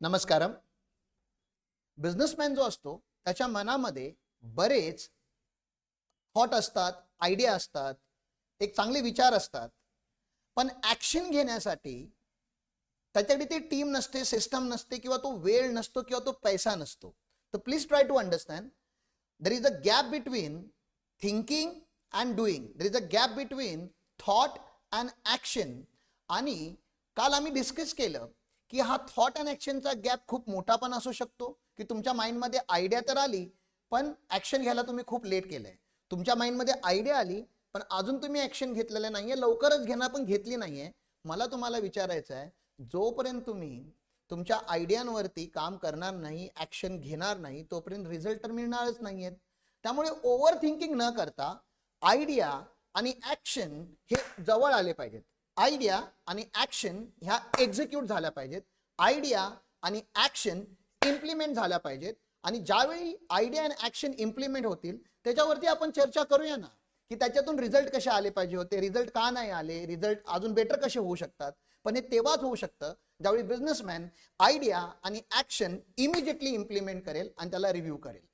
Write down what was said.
नमस्कारम. Businessman जो असतो त्याच्या मनामध्ये बरेच थॉट असतात, आयडिया असतात, एक चांगले विचार असतात. पण ॲक्शन घेण्यासाठी त्याच्याकडे ती टीम नसते, सिस्टम नसते, किंवा तो वेळ नसतो, किंवा तो पैसा नसतो. तर please try to understand there is a gap between thinking and doing. There is a gap between thought and action. आणि काल आम्ही डिस्कस केलं की हा थॉट अँड ॲक्शनचा गॅप खूप मोठा पण असू शकतो, की तुमच्या माइंडमध्ये आयडिया तर आली पण ॲक्शन घ्यायला तुम्ही खूप लेट केलंय. तुमच्या माइंडमध्ये आयडिया आली पण अजून तुम्ही ॲक्शन घेतलेलं नाहीये, लवकरच घेणार पण घेतली नाहीये. मला तुम्हाला विचारायचं आहे, जोपर्यंत तुम्ही तुमच्या आयडियांवरती काम करणार नाही, ॲक्शन घेणार नाही, तोपर्यंत रिझल्ट तर मिळणारच नाहीयेत. त्यामुळे ओव्हर थिंकिंग न करता आयडिया आणि ॲक्शन हे जवळ आले पाहिजेत. आयडिया आणि ॲक्शन ह्या एक्झिक्यूट झाल्या पाहिजेत. आयडिया आणि ॲक्शन इम्प्लिमेंट झाल्या पाहिजेत. आणि ज्यावेळी आयडिया आणि ॲक्शन इम्प्लिमेंट होतील त्याच्यावरती आपण चर्चा करूया ना, की त्याच्यातून रिझल्ट कसे आले पाहिजे होते, रिझल्ट का नाही आले, रिझल्ट अजून बेटर कसे होऊ शकतात. पण हे तेव्हाच होऊ शकतं ज्यावेळी बिझनेसमॅन आयडिया आणि ॲक्शन इमिजिएटली इम्प्लिमेंट करेल आणि त्याला रिव्ह्यू करेल.